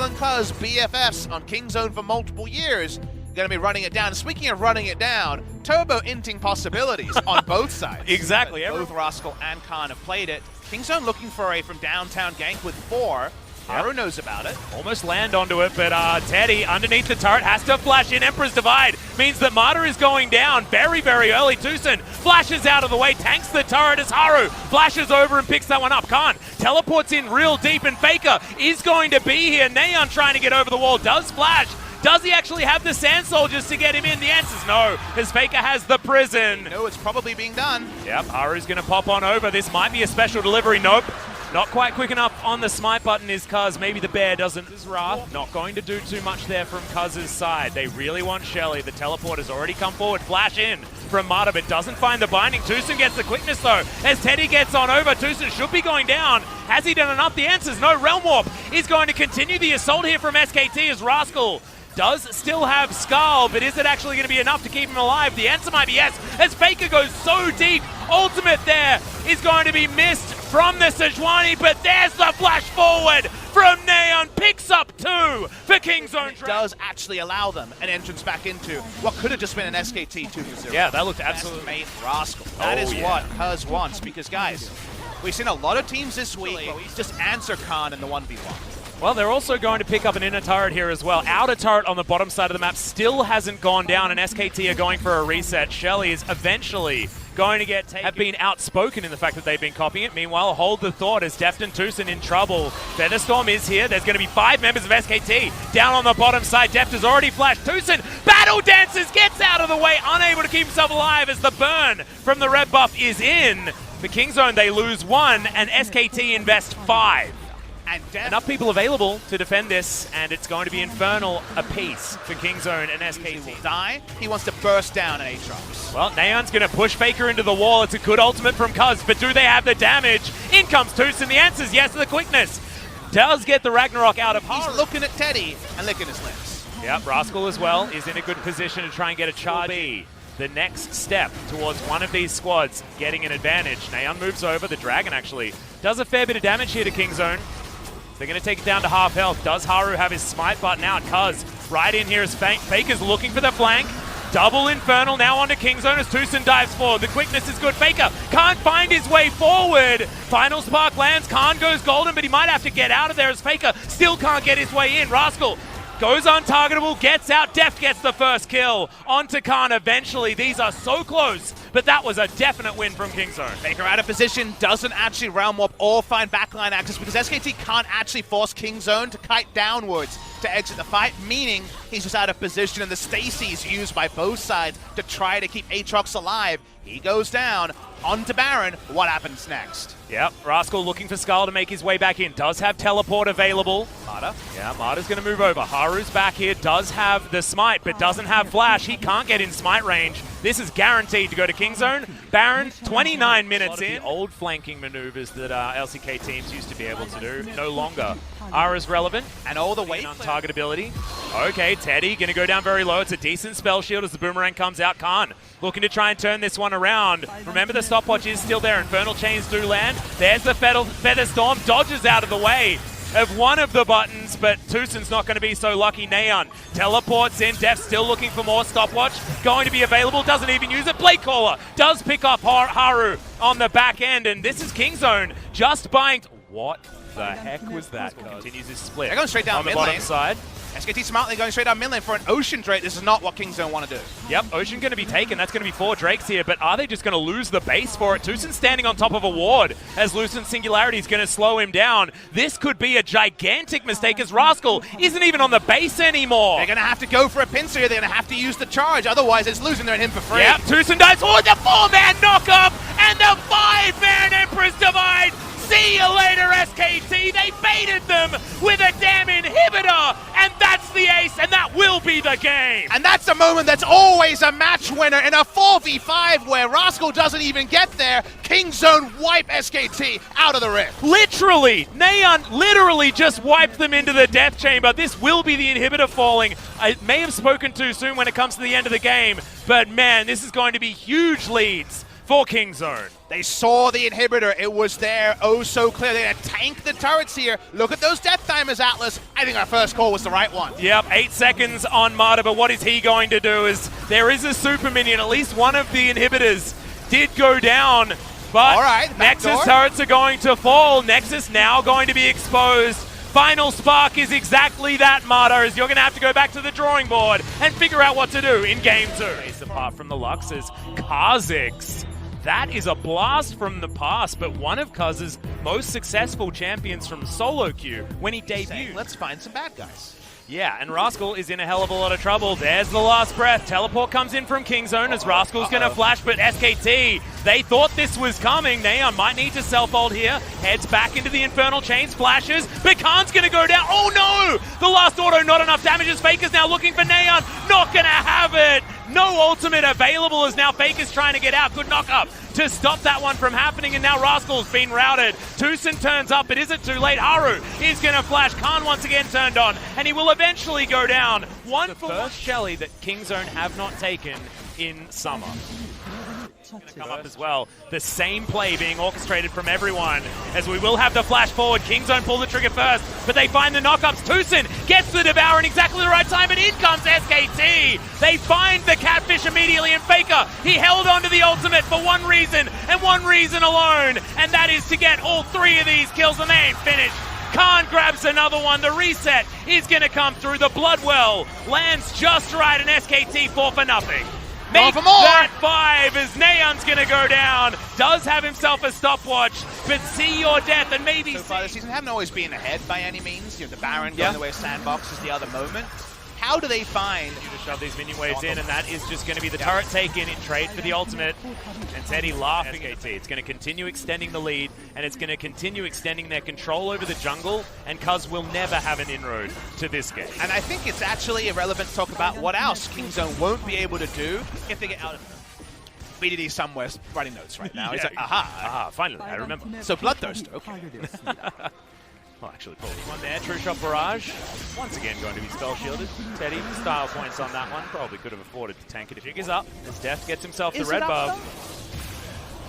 Rascal and Kaz, BFFs on Kingzone for multiple years, going to be running it down. Speaking of running it down, turbo-inting possibilities on both sides. Exactly. Both Rascal and Khan have played it. Kingzone looking for a from downtown gank with 4. Haru knows about it. Almost land onto it, but Teddy underneath the turret has to flash in. Emperor's Divide means that Marta is going down very, very early. Tucson flashes out of the way, tanks the turret as Haru flashes over and picks that one up. Khan teleports in real deep, and Faker is going to be here. Neon trying to get over the wall, does flash. Does he actually have the Sand Soldiers to get him in? The answer's no, because Faker has the prison. No, it's probably being done. Yep, Haru's going to pop on over. This might be a special delivery. Nope. Not quite quick enough on the smite button is Kaz. Maybe the bear doesn't. This is Wrath. Not going to do too much there from Kaz's side. They really want Shelly. The teleport has already come forward. Flash in from Marta, but doesn't find the binding. Tucson gets the quickness though. As Teddy gets on over, Tucson should be going down. Has he done enough? The answer's no. Realm Warp is going to continue the assault here from SKT as Rascal does still have Skull, but is it actually going to be enough to keep him alive? The answer might be yes, as Faker goes so deep. Ultimate there is going to be missed from the Sejuani, but there's the flash forward from Neon. Picks up 2 for Kingzone. It does actually allow them an entrance back into what could have just been an SKT 2-0. Yeah, that looked absolutely... Mate Rascal. That is what Kaz wants, because guys, we've seen a lot of teams this week where we just answer Khan in the 1v1. Well, they're also going to pick up an inner turret here as well. Outer turret on the bottom side of the map still hasn't gone down, and SKT are going for a reset. Shelly is eventually going to get taken. Have been outspoken in the fact that they've been copying it. Meanwhile, hold the thought as Deft and Tucson in trouble. Featherstorm is here. There's going to be 5 members of SKT down on the bottom side. Deft has already flashed. Tucson, Battle Dances, gets out of the way, unable to keep himself alive as the burn from the red buff is in. For Kingzone, they lose 1, and SKT invest 5. And enough people available to defend this, and it's going to be Infernal apiece for Kingzone and SKT. Die. He wants to burst down an Aatrox. Well, Neon's going to push Faker into the wall. It's a good ultimate from Kaz, but do they have the damage? In comes Tucson. The answer is yes to the quickness. Does get the Ragnarok out of Haru. He's looking at Teddy and licking his lips. Yep, Rascal as well is in a good position to try and get a charge. The next step towards one of these squads getting an advantage. Neon moves over. The Dragon actually does a fair bit of damage here to Kingzone. They're going to take it down to half health. Does Haru have his smite button out? Kaz right in here as Faker's looking for the flank. Double Infernal now onto Kingzone as Tucson dives forward. The quickness is good. Faker can't find his way forward. Final Spark lands. Khan goes golden, but he might have to get out of there as Faker still can't get his way in. Rascal goes untargetable, gets out. Deft gets the first kill onto Khan eventually. These are so close, but that was a definite win from Kingzone. Faker out of position, doesn't actually Realm Warp or find backline access because SKT can't actually force Kingzone to kite downwards to exit the fight, meaning he's just out of position, and the Stacy's used by both sides to try to keep Aatrox alive. He goes down onto Baron. What happens next? Yep, Rascal looking for Skull to make his way back in. Does have teleport available. Marta. Yeah, Marta's going to move over. Haru's back here. Does have the smite, but doesn't have flash. He can't get in smite range. This is guaranteed to go to Kingzone. Baron, 29 minutes in. The old flanking maneuvers that LCK teams used to be able to do no longer are as relevant. And all the way on targetability. Okay, Teddy going to go down very low. It's a decent spell shield as the boomerang comes out. Khan looking to try and turn this one around. Remember, the stopwatch is still there. Infernal chains do land. There's the Feather Storm. Dodges out of the way of one of the buttons, but Tucson's not going to be so lucky. Neon teleports in. Def still looking for more stopwatch. Going to be available. Doesn't even use it. Blade Caller does pick up Haru on the back end, and this is Kingzone just buying... What the heck was that? Continues his split. They're going straight down on the mid bottom lane. side. SKT smartly going straight down mid lane for an Ocean Drake. This is not what Kingzone want to do. Yep, Ocean going to be taken. That's going to be 4 Drakes here, but are they just going to lose the base for it? Tucson standing on top of a ward as Lucent Singularity is going to slow him down. This could be a gigantic mistake as Rascal isn't even on the base anymore. They're going to have to go for a pincer here. They're going to have to use the charge. Otherwise, it's losing their him for free. Yep, Tucson dives forward. The 4-man knock-up and the 5-man Emperor's Divide. See you later, SKT. They baited them with a damn inhibitor, and that's the ace, and that will be the game. And that's a moment that's always a match winner in a 4v5 where Rascal doesn't even get there. Kingzone wipe SKT out of the rift. Literally, Neon literally just wiped them into the death chamber. This will be the inhibitor falling. I may have spoken too soon when it comes to the end of the game, but man, this is going to be huge leads for for Kingzone. They saw the inhibitor. It was there oh so clear. They're going to tank the turrets here. Look at those death timers, Atlas. I think our first call was the right one. Yep, 8 seconds on Marta, but what is he going to do is there is a super minion. At least one of the inhibitors did go down, but all right, Nexus turrets are going to fall. Nexus now going to be exposed. Final spark is exactly that, Marta, as you're going to have to go back to the drawing board and figure out what to do in game 2. Apart from the Luxes, KazaLoLLCShighlights. That is a blast from the past, but one of Kaz's most successful champions from solo queue when he debuted. Let's find some bad guys. Yeah, and Rascal is in a hell of a lot of trouble. There's the last breath. Teleport comes in from Kingzone as Rascal's going to flash, but SKT, they thought this was coming. Neon might need to self-ult here. Heads back into the Infernal Chains, flashes, but Khan's going to go down. Oh no! The last auto, not enough damage as Faker's now looking for Neon. Not going to have it! No ultimate available as now Faker's trying to get out. Good knock-up to stop that one from happening, and now Rascal's been routed. Tucson turns up, but is it too late? Haru is going to flash. Khan once again turned on, and he will eventually go down. One for first Shelly that Kingzone have not taken in summer. Going to come up as well. The same play being orchestrated from everyone, as we will have the flash forward. Kingzone pull the trigger first, but they find the knockups. Tucson gets the Devour in exactly the right time, and in comes SKT. They find the catfish immediately, and Faker, he held on to the ultimate for one reason, and one reason alone, and that is to get all 3 of these kills, and they ain't finished. Khan grabs another one. The reset is going to come through. The Bloodwell lands just right, and SKT 4 for nothing. Make that 5 as Neon's going to go down. Does have himself a stopwatch, but see your death and maybe... So far this season, haven't always been ahead by any means. You know, the Baron going the way of Sandbox is the other moment. How do they find... You just shove these minion waves in, and that is just going to be the turret taken in trade for the ultimate. And Teddy laughing. SKT. It's going to continue extending the lead, and it's going to continue extending their control over the jungle, and Kaz will never have an inroad to this game. And I think it's actually irrelevant to talk about what else Kingzone won't be able to do if they get out of... BDD somewhere writing notes right now. He's like, aha, finally, I remember. So Bloodthirst, okay. Well, actually, pull one there. True Shot Barrage. Once again going to be spell shielded. Teddy, style points on that one. Probably could have afforded to tank it if he is up. As Death gets himself the red buff.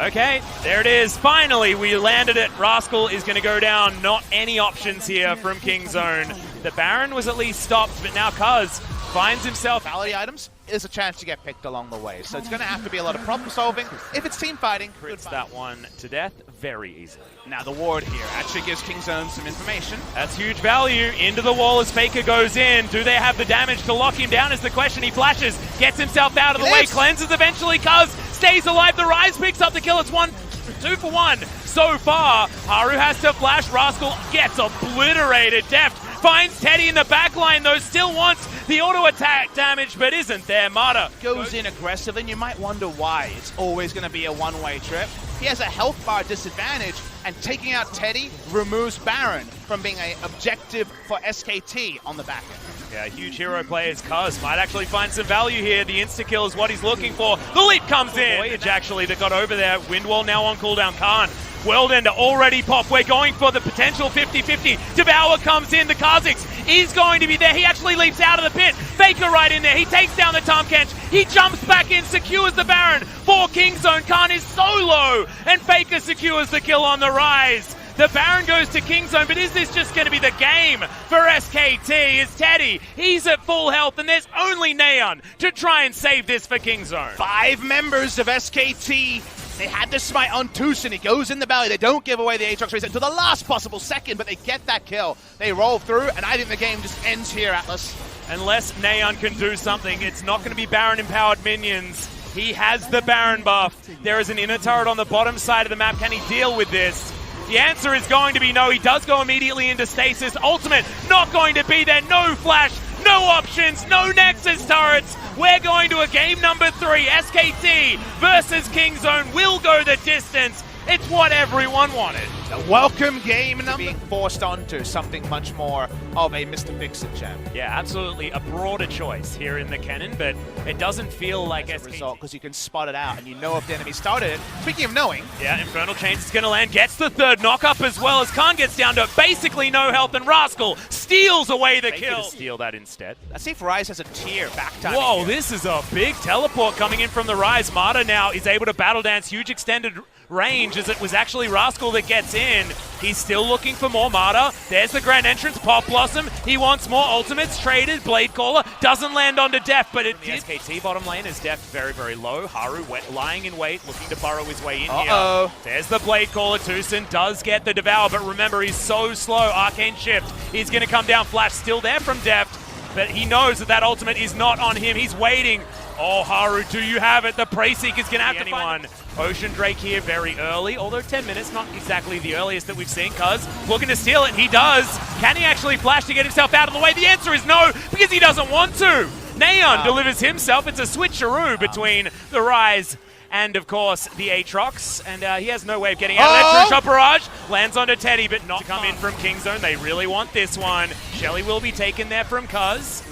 Okay, there it is. Finally, we landed it. Rascal is going to go down. Not any options here from Kingzone. The Baron was at least stopped, but now Kaz finds himself... Quality items is a chance to get picked along the way. So it's going to have to be a lot of problem solving. If it's team fighting, crits that one to death very easily. Now the ward here actually gives Kingzone some information. That's huge value. Into the wall as Faker goes in. Do they have the damage to lock him down is the question. He flashes, gets himself out of the way, cleanses eventually. Kaz stays alive. The Rise picks up the kill. It's 2 for 1 so far. Haru has to flash. Rascal gets obliterated. Deft finds Teddy in the back line, though, still wants the auto-attack damage, but isn't there. Marta goes in aggressive, and you might wonder why. It's always going to be a one-way trip. He has a health bar disadvantage, and taking out Teddy removes Baron from being an objective for SKT on the back end. Yeah, huge hero play as Kaz might actually find some value here. The insta-kill is what he's looking for. The leap comes in. Voyage actually that got over there. Windwall now on cooldown. Khan. Worldender already popped. We're going for the potential 50-50. Devour comes in. The KazaLoLLCShighlights is going to be there. He actually leaps out of the pit. Faker right in there. He takes down the Tom Kench. He jumps back in, secures the Baron for Kingzone. Khan is so low, and Faker secures the kill on the Rise. The Baron goes to Kingzone, but is this just going to be the game for SKT? Is Teddy, he's at full health, and there's only Neon to try and save this for Kingzone. 5 members of SKT. They had the smite on Tucson. He goes in the belly. They don't give away the Aatrox race until the last possible second, but they get that kill. They roll through, and I think the game just ends here, Atlas. Unless Neon can do something, it's not going to be Baron-empowered minions. He has the Baron buff. There is an inner turret on the bottom side of the map. Can he deal with this? The answer is going to be no. He does go immediately into stasis. Ultimate not going to be there. No flash, no options, no Nexus turrets. We're going to a game number 3. SKT versus Kingzone will go the distance. It's what everyone wanted. Welcome game number being forced onto something much more of a Mr. Fix-It champ. Yeah, absolutely a broader choice here in the Cannon, but it doesn't feel like SKT. Result, because you can spot it out and you know if the enemy started it. Speaking of knowing. Yeah, Infernal Chains is going to land, gets the third knock-up as well as Khan gets down to basically no health, and Rascal steals away the kill. Steal that instead. Let's see if Rise has a tier back time. Whoa, here. This is a big teleport coming in from the Rise. Mata now is able to battle dance, huge extended range, as it was actually Rascal that gets in. He's still looking for more Mata. There's the grand entrance, Pop Blossom. He wants more ultimates, traded, Blade Caller, doesn't land onto Deft, but it did. The SKT bottom lane is Deft very, very low. Haru lying in wait, looking to burrow his way in here. There's the Blade Caller. Tucson does get the Devour, but remember, he's so slow. Arcane Shift, he's going to come down. Flash still there from Deft, but he knows that that ultimate is not on him. He's waiting. Oh, Haru, do you have it? The Prey Seeker is going to have to find Ocean Drake here very early, although 10 minutes, not exactly the earliest that we've seen. Cuz looking to steal it, he does. Can he actually flash to get himself out of the way? The answer is no, because he doesn't want to. Neon delivers himself. It's a switcheroo between the Rise and, of course, the Aatrox, and he has no way of getting out of that. True Shot Barrage lands onto Teddy, but not to come in from Kingzone. They really want this one. Shelly will be taken there from Cuz.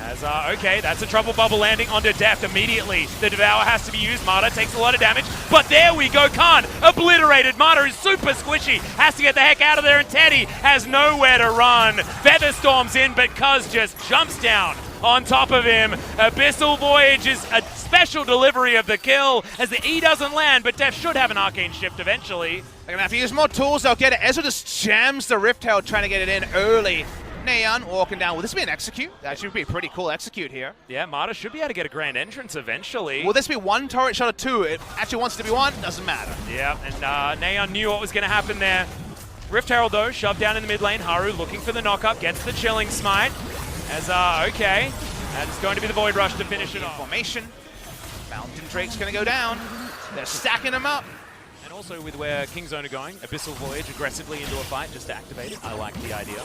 As, okay, that's a Trouble Bubble landing onto Deft immediately. The Devour has to be used. Mata takes a lot of damage, but there we go. Khan obliterated. Mata is super squishy. Has to get the heck out of there, and Teddy has nowhere to run. Feather Storm's in, but Cuz just jumps down on top of him. Abyssal Voyage is a special delivery of the kill, as the E doesn't land, but Deft should have an Arcane Shift eventually. They're gonna have to use more tools. They'll get it. Ezra just jams the Rift Herald, trying to get it in early. Neon walking down. Will this be an execute? That should be a pretty cool execute here. Yeah, Mata should be able to get a grand entrance eventually. Will this be one turret shot or two? It actually wants it to be one. Doesn't matter. Yeah, and Neon knew what was going to happen there. Rift Herald, though, shoved down in the mid lane. Haru looking for the knock-up, gets the Chilling Smite. As, okay. That's going to be the Void Rush to finish it off. Formation. Mountain Drake's going to go down. They're stacking him up. And also with where Kingzone are going, Abyssal Voyage aggressively into a fight just to activate it. I like the idea.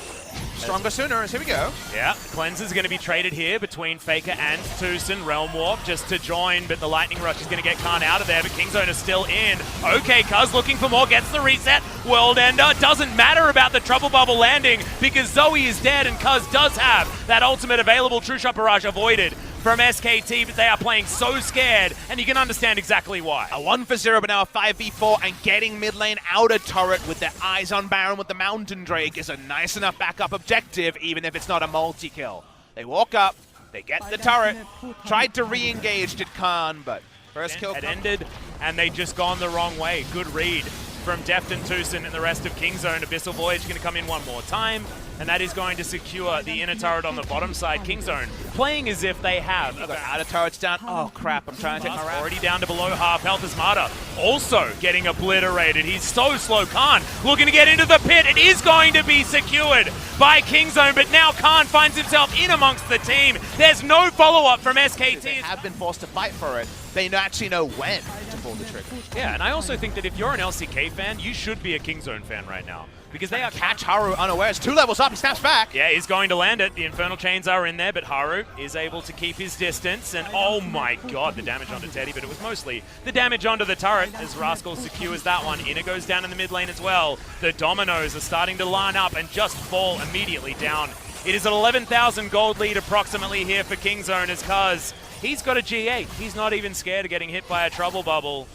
Stronger sooner, as here we go. Yeah, Cleanser's going to be traded here between Faker and Tucson. Realm Warp just to join, but the Lightning Rush is going to get Khan out of there, but Kingzone is still in. Okay, Cuz looking for more, gets the reset. World Ender, doesn't matter about the Trouble Bubble landing because Zoe is dead and Cuz does have that ultimate available. True Shot Barrage avoided from SKT, but they are playing so scared, and you can understand exactly why. A 1-for-0, but now a 5v4, and getting mid lane outer turret with their eyes on Baron with the Mountain Drake is a nice enough backup objective, even if it's not a multi-kill. They walk up, they get the turret, tried to re-engage, did Khan, but first kill had ended, and they just gone the wrong way. Good read from Deft and Tucson and the rest of Kingzone. Abyssal Voyage going to come in one more time, and that is going to secure the inner turret on the bottom side. Kingzone playing as if they have. Outer turret's down. Oh crap, I'm trying to take my round. Already down to below half health as Mata also getting obliterated. He's so slow. Khan looking to get into the pit. It is going to be secured by Kingzone, but now Khan finds himself in amongst the team. There's no follow-up from SKT. They have been forced to fight for it. They actually know when to pull the trigger. Yeah, and I also think that if you're an LCK fan, you should be a Kingzone fan right now, because they are catch Haru unawares. 2 levels up, he snaps back. Yeah, he's going to land it. The Infernal Chains are in there, but Haru is able to keep his distance. And oh my god, the damage onto Teddy, but it was mostly the damage onto the turret as Rascal secures that one. Inner goes down in the mid lane as well. The dominoes are starting to line up and just fall immediately down. It is an 11,000 gold lead approximately here for Kingzone, as Cuz, he's got a G8. He's not even scared of getting hit by a Trouble Bubble.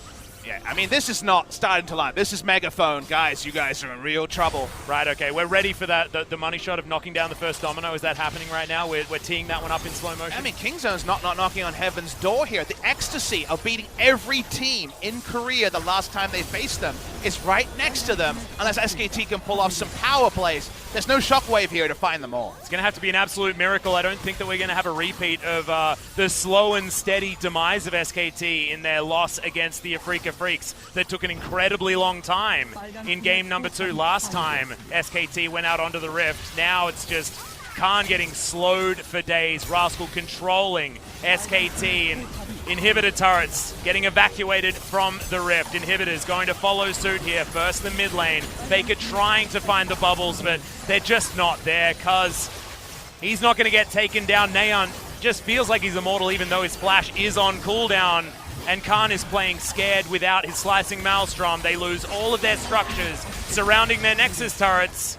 Yeah, I mean, this is not starting to line. This is Megaphone. Guys, you guys are in real trouble. Right, okay, we're ready for that. The money shot of knocking down the first domino. Is that happening right now? We're teeing that one up in slow motion. I mean, Kingzone's not knocking on heaven's door here. The ecstasy of beating every team in Korea the last time they faced them is right next to them. Unless SKT can pull off some power plays, there's no shockwave here to find them all. It's going to have to be an absolute miracle. I don't think that we're going to have a repeat of the slow and steady demise of SKT in their loss against the Afrika Freaks that took an incredibly long time in game number 2 last time SKT went out onto the Rift. Now it's just Khan getting slowed for days, Rascal controlling SKT, and inhibitor turrets getting evacuated from the Rift. Inhibitors going to follow suit here. First the mid lane. Faker trying to find the bubbles, but they're just not there, Cuz he's not going to get taken down. Neon just feels like he's immortal even though his flash is on cooldown. And Khan is playing scared without his slicing Maelstrom. They lose all of their structures surrounding their Nexus turrets.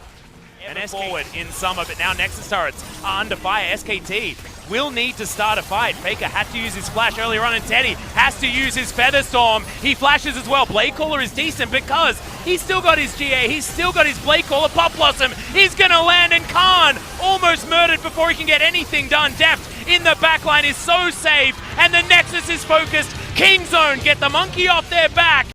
And forward in summer, but now Nexus turrets are under fire. SKT will need to start a fight. Faker had to use his flash earlier on, and Teddy has to use his Feather Storm. He flashes as well. Blade Caller is decent because he's still got his GA, he's still got his Blade Caller. Pop Blossom, he's gonna land, and Khan almost murdered before he can get anything done. Deft in the backline is so safe, and the Nexus is focused. King Zone get the monkey off their back.